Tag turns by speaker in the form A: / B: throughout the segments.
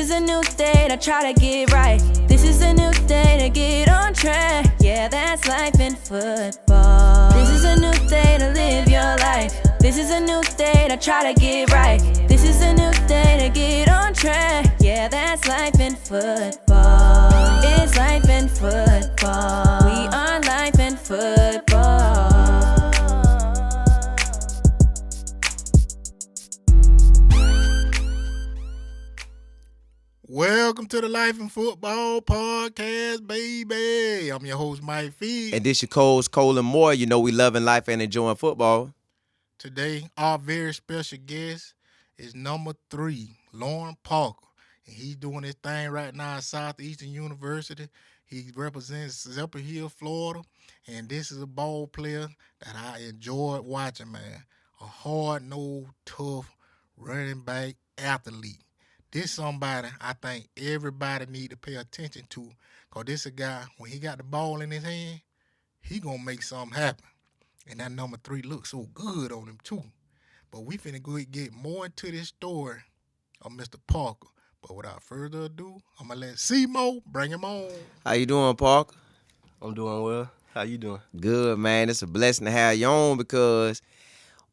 A: is a new day to try to get right. This is a new day to get on track. Yeah, that's life in football. This is a new day to live your life. This is a new day to try to get right. This is a new day to get on track. Yeah, that's life in football. It's life in football. We are life in football.
B: Welcome to the Life in Football podcast, baby. I'm your host, Mike Fee.
C: And this your co-host, Colin Moore. You know we loving life and enjoying football.
B: Today, our very special guest is number 3, Lorine Parker. And he's doing his thing right now at Southeastern University. He represents Zephyrhills Florida. And this is a ball player that I enjoyed watching, man. A hard-nosed, tough running back athlete. This somebody I think everybody need to pay attention to, because this a guy, when he got the ball in his hand, he going to make something happen. And that number 3 looks so good on him, too. But we finna go get more into this story of Mr. Parker. But without further ado, I'm going to let C-Mo bring him on.
C: How you doing, Parker?
D: I'm doing well. How you doing?
C: Good, man. It's a blessing to have you on, because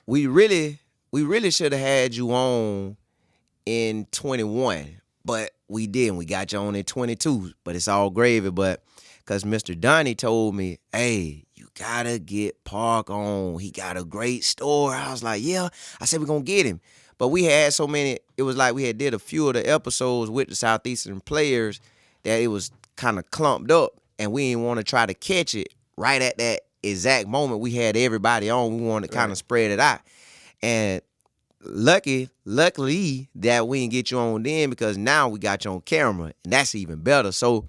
C: we really should have had you on in 21, but we didn't. We got you on in 22, but it's all gravy. But because Mr. Donnie told me, hey, you gotta get Park on. He got a great story. I was like, yeah. I said, we're gonna get him. But we had so many, it was like we had did a few of the episodes with the Southeastern players that it was kind of clumped up, and we didn't want to try to catch it right at that exact moment we had everybody on. We wanted to kind of spread it out. And luckily that we didn't get you on then, because now we got you on camera, and that's even better. So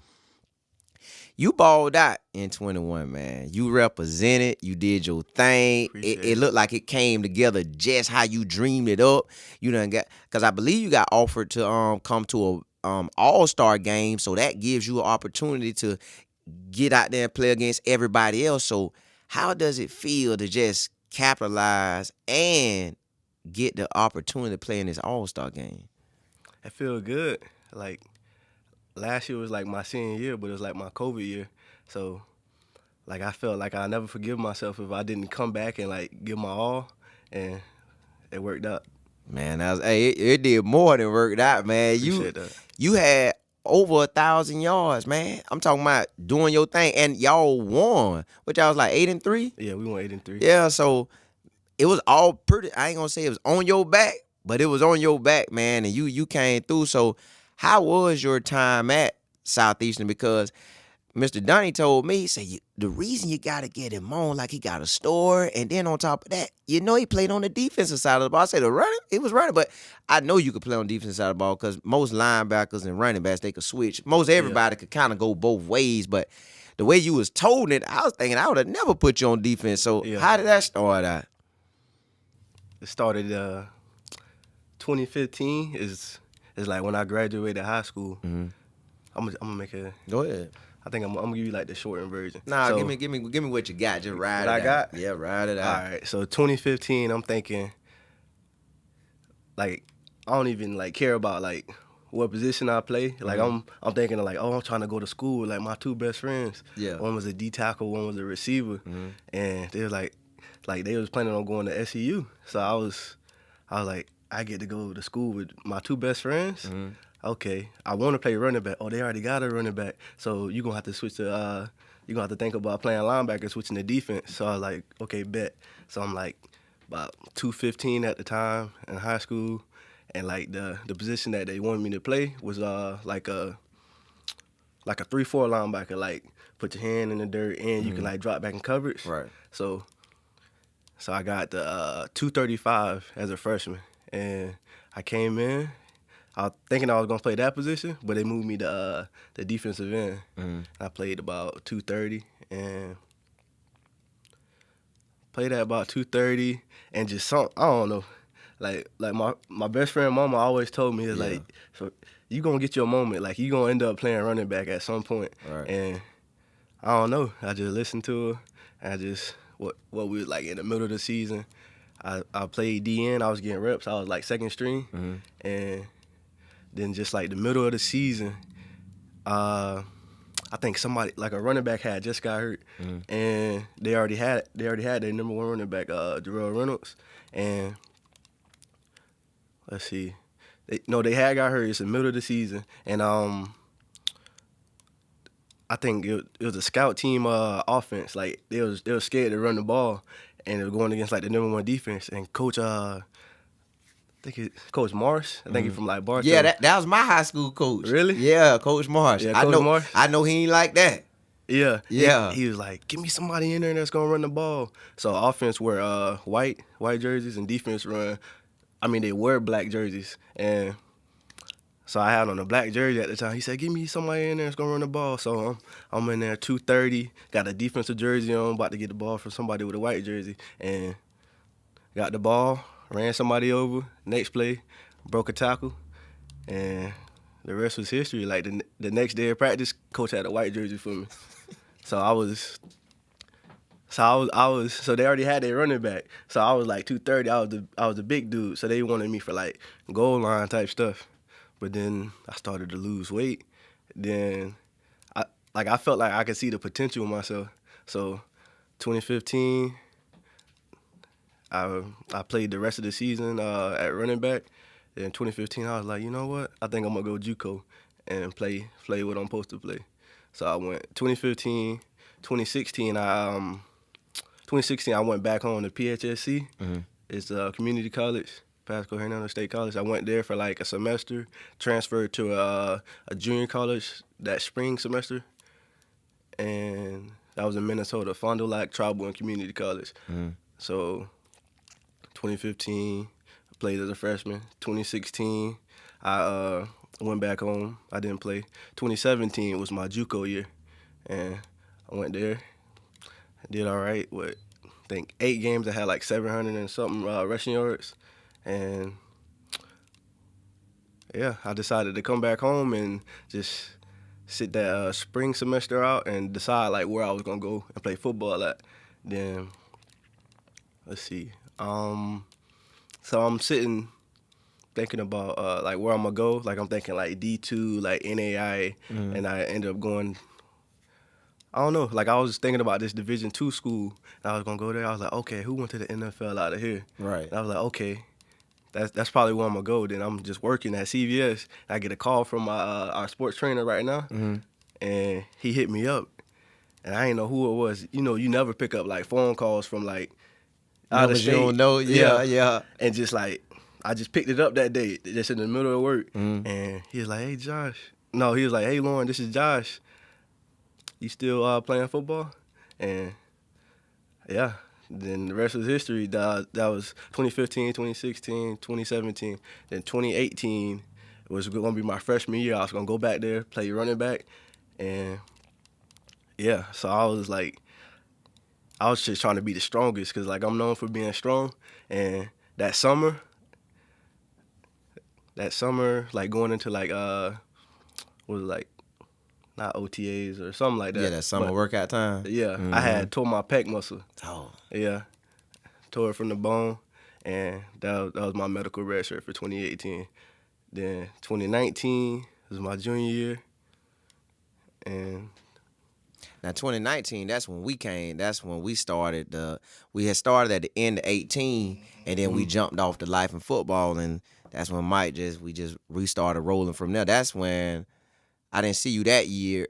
C: you balled out in 21, man. You represented. You did your thing. It looked like it came together just how you dreamed it up. You done got, because I believe you got offered to come to a all-star game, so that gives you an opportunity to get out there and play against everybody else. So how does it feel to just capitalize and get the opportunity to play in this all-star game?
D: I feel good. Like, last year was like my senior year, but it was like my COVID year. So, like, I felt like I'll never forgive myself if I didn't come back and, like, give my all, and it worked out.
C: Man, it did more than worked out, man. You had over 1,000 yards, man. I'm talking about doing your thing, and y'all won, which I was like 8-3.
D: Yeah, we won 8-3.
C: Yeah, so it was all pretty. I ain't gonna say it was on your back, but it was on your back, man, and you came through. So how was your time at Southeastern? Because Mr. Donnie told me, he said, the reason you got to get him on, like, he got a story, and then on top of that, you know, he played on the defensive side of the ball. I said, he was running, but I know you could play on the defensive side of the ball, because most linebackers and running backs, they could switch. Most everybody could kind of go both ways, but the way you was told it, I was thinking I would have never put you on defense. So how did that start out?
D: It started 2015 is like when I graduated high school. Mm-hmm. I'm gonna make a.
C: Go ahead.
D: I think I'm gonna give you like the shortened version.
C: Nah, so, give me what you got. Just ride it out.
D: I got?
C: Yeah, ride it out.
D: All right. So 2015, I'm thinking, like, I don't even like care about like what position I play. Like, I'm thinking of like, oh, I'm trying to go to school with like my 2 best friends. Yeah. One was a D tackle, one was a receiver, and they were like they was planning on going to SEU. So I was like, I get to go to school with my 2 best friends. Mm-hmm. Okay, I want to play running back. Oh, they already got a running back. So you're going to have to switch to, you're going to have to think about playing linebacker, switching to defense. So I was like, okay, bet. So I'm like about 215 at the time in high school. And like the position that they wanted me to play was like a 3-4 linebacker, like put your hand in the dirt and you can like drop back in coverage.
C: Right.
D: So I got the 235 as a freshman. And I came in. I was thinking I was going to play that position, but they moved me to the defensive end. Mm-hmm. I played about 230 and played at about 230 and just I don't know. Like my best friend mama always told me, like, so you going to get your moment. Like, you going to end up playing running back at some point. Right. And I don't know. I just listened to her. And I just, what we was like in the middle of the season, I played DN. I was getting reps. I was like second string. Mm-hmm. And Then just like the middle of the season, I think somebody like a running back had just got hurt, and they already had their number one running back, Jarrell Reynolds, and let's see, they had got hurt. It's the middle of the season, and I think it was a scout team offense. Like they was scared to run the ball, and they were going against like the number one defense. And Coach, I think it's Coach Morris. I think he's from like Bartow.
C: Yeah, that was my high school coach.
D: Really?
C: Yeah, Coach Morris.
D: Yeah, Coach Morris.
C: I know he ain't like that.
D: Yeah.
C: Yeah.
D: He was like, give me somebody in there that's gonna run the ball. So offense wear white jerseys, and defense they wear black jerseys. And so I had on a black jersey at the time. He said, give me somebody in there that's gonna run the ball. So I'm in there 230, got a defensive jersey on, about to get the ball from somebody with a white jersey, and got the ball, ran somebody over. Next play, broke a tackle, and the rest was history. Like the next day of practice, coach had a white jersey for me. So so they already had their running back. So I was like 230. I was a big dude. So they wanted me for like goal line type stuff. But then I started to lose weight. Then I felt like I could see the potential in myself. So 2015, I played the rest of the season at running back. In 2015, I was like, you know what? I think I'm gonna go JUCO and play what I'm supposed to play. So I went 2015, 2016. I went back home to PHSC. It's a community college, Pasco Hernando State College. I went there for like a semester, transferred to a junior college that spring semester, and that was in Minnesota, Fond du Lac Tribal and Community College. So 2015, I played as a freshman. 2016, I went back home. I didn't play. 2017 was my JUCO year, and I went there. I did all right with, I think, 8 games. I had like 700 and something rushing yards, and yeah, I decided to come back home and just sit that spring semester out and decide like where I was gonna go and play football at. Then let's see. So I'm sitting thinking about like where I'm gonna go. Like I'm thinking like D2, like NAI, and I ended up going. I don't know. Like I was thinking about this Division II school, and I was gonna go there. I was like, okay, who went to the NFL out of here?
C: Right.
D: And I was like, okay, that's probably where I'm gonna go. Then I'm just working at CVS. I get a call from my our sports trainer right now, and he hit me up, and I didn't know who it was. You know, you never pick up like phone calls from like out of state.
C: You don't know. Yeah.
D: And just like I just picked it up that day, just in the middle of work, and he was like, hey Josh. No, he was like, hey Lauren, this is Josh. You still playing football? And yeah, then the rest was history. That was 2015, 2016, 2017. Then 2018 was going to be my freshman year. I was going to go back there, play running back. And yeah, so I was just trying to be the strongest because like I'm known for being strong. And that summer, like going into like, was it like, not OTAs or something like that.
C: Yeah, that summer workout time.
D: Yeah, I had tore my pec muscle.
C: Oh.
D: Yeah, tore it from the bone, and that was my medical red shirt for 2018. Then 2019 was my junior year, and
C: now 2019, that's when we came. That's when we started. We had started at the end of 18, and then we jumped off to life in football, and that's when we just restarted rolling from there. That's when I didn't see you that year.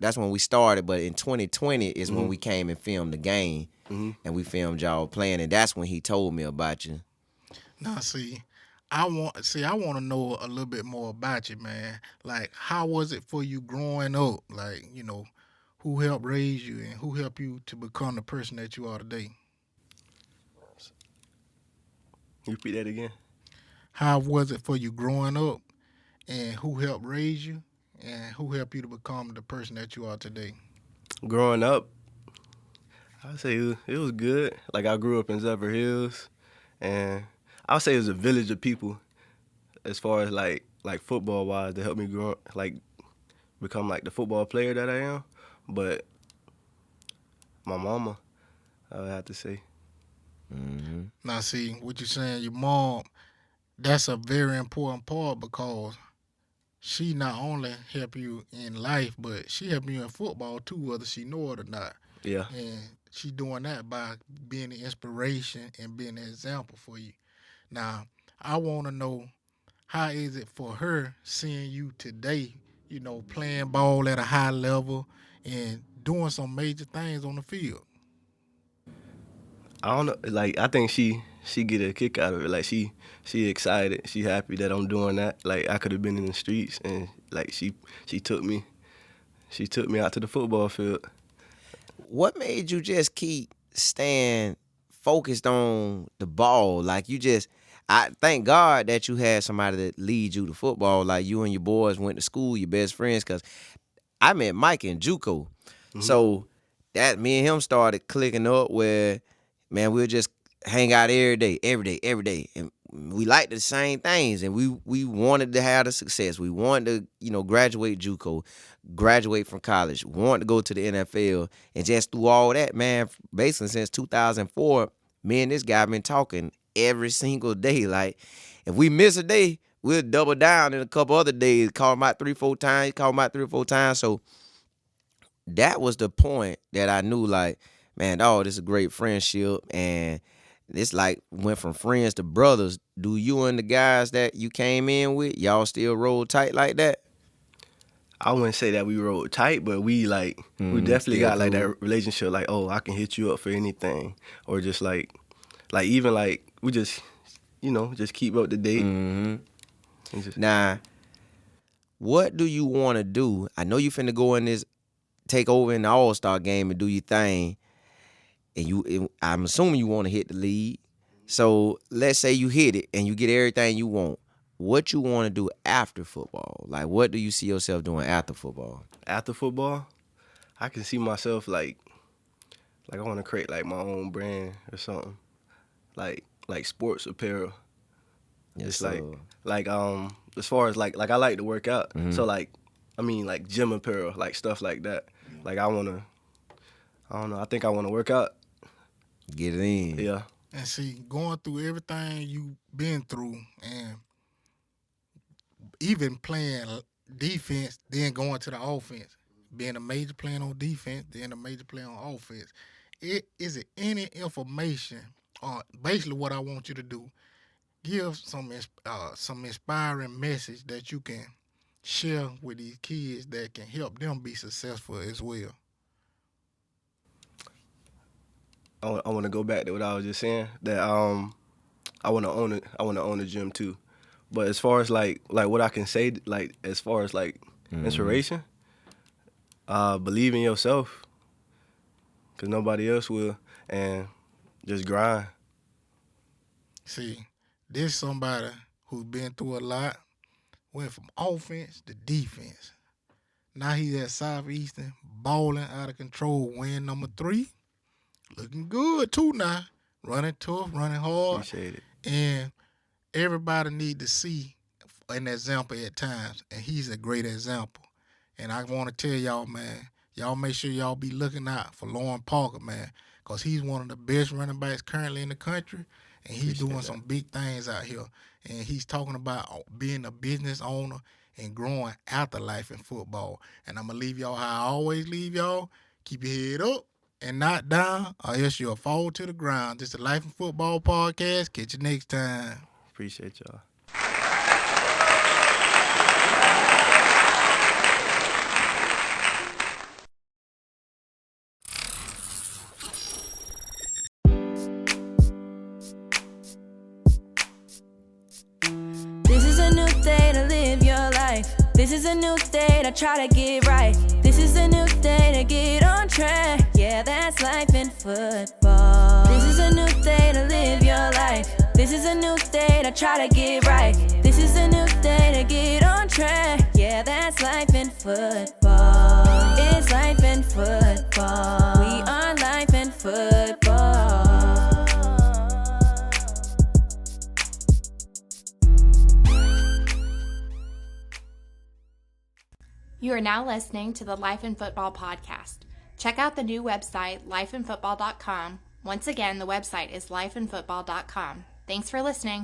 C: That's when we started, but in 2020 is when we came and filmed the game, and we filmed y'all playing, and that's when he told me about you.
B: Now, I want to know a little bit more about you, man. Like, how was it for you growing up? Like, you know, who helped raise you and who helped you to become the person that you are today?
D: You repeat that again?
B: How was it for you growing up, and who helped raise you? And who helped you to become the person that you are today?
D: Growing up, I would say it was good. Like I grew up in Zephyrhills, and I would say it was a village of people as far as like football wise to help me grow up, like become like the football player that I am. But my mama, I would have to say.
B: Now, what you're saying, your mom, that's a very important part because she not only help you in life, but she help you in football too, whether she know it or not.
D: Yeah.
B: And she doing that by being an inspiration and being an example for you. Now, I want to know, how is it for her seeing you today, playing ball at a high level and doing some major things on the field?
D: I don't know. Like, I think she get a kick out of it. Like, she excited. She happy that I'm doing that. Like, I could have been in the streets, and like she took me. She took me out to the football field.
C: What made you just keep staying focused on the ball? Like, I thank God that you had somebody that lead you to football. Like, you and your boys went to school, your best friends, because I met Mike in JUCO. Mm-hmm. So that me and him started clicking up where, man, we'll just hang out every day. And we liked the same things, and we wanted to have the success. We wanted to, graduate JUCO, graduate from college, wanted to go to the NFL, and just through all that, man, basically since 2004, me and this guy been talking every single day. Like, if we miss a day, we'll double down in a couple other days, call him out 3-4 times, So that was the point that I knew, like, man, this is a great friendship, and it's like went from friends to brothers. Do you and the guys that you came in with, y'all still roll tight like that?
D: I wouldn't say that we rolled tight, but we we definitely got like that relationship. Like, I can hit you up for anything, or just like even like we just just keep up to date.
C: Mm-hmm. Now, what do you want to do? I know you finna go in this, take over in the All-Star game and do your thing. And I'm assuming you want to hit the league. So let's say you hit it and you get everything you want. What you want to do after football? Like, what do you see yourself doing after football?
D: After football, I can see myself like I want to create like my own brand or something, like sports apparel.
C: Yes,
D: Just like as far as like I like to work out, so like gym apparel, like stuff like that. Like I don't know. I think I want to work out.
C: Get it in.
D: Yeah.
B: And see, going through everything you've been through, and even playing defense, then going to the offense, being a major player on defense, then a major player on offense. Is it any information, or basically what I want you to do, give some inspiring message that you can share with these kids that can help them be successful as well?
D: I want to go back to what I was just saying, that I want to own it. I want to own a gym too. But as far as like what I can say, like as far as like inspiration, believe in yourself, because nobody else will, and just grind.
B: See, this somebody who's been through a lot, went from offense to defense. Now he's at Southeastern, balling out of control, win number 3. Looking good too now. Running tough, running hard.
D: Appreciate it.
B: And everybody need to see an example at times, and he's a great example. And I want to tell y'all, man, y'all make sure y'all be looking out for Lorine Parker, man, because he's one of the best running backs currently in the country, and he's doing some big things out here. And he's talking about being a business owner and growing after life in football. And I'm going to leave y'all how I always leave y'all. Keep your head up and not down, or else you'll fall to the ground. This is the Life in Football podcast. Catch you next time.
D: Appreciate y'all.
A: This is a new day to live your life. This is a new day to try to get right. This is a new day to get on track. Yeah, that's life in football. This is a new day to live your life. This is a new day to try to get right. This is a new day to get on track. Yeah, that's life in football. It's life in football. We are life in football.
E: You are now listening to the Life in Football podcast. Check out the new website, lifeinfootball.com. Once again, the website is lifeinfootball.com. Thanks for listening.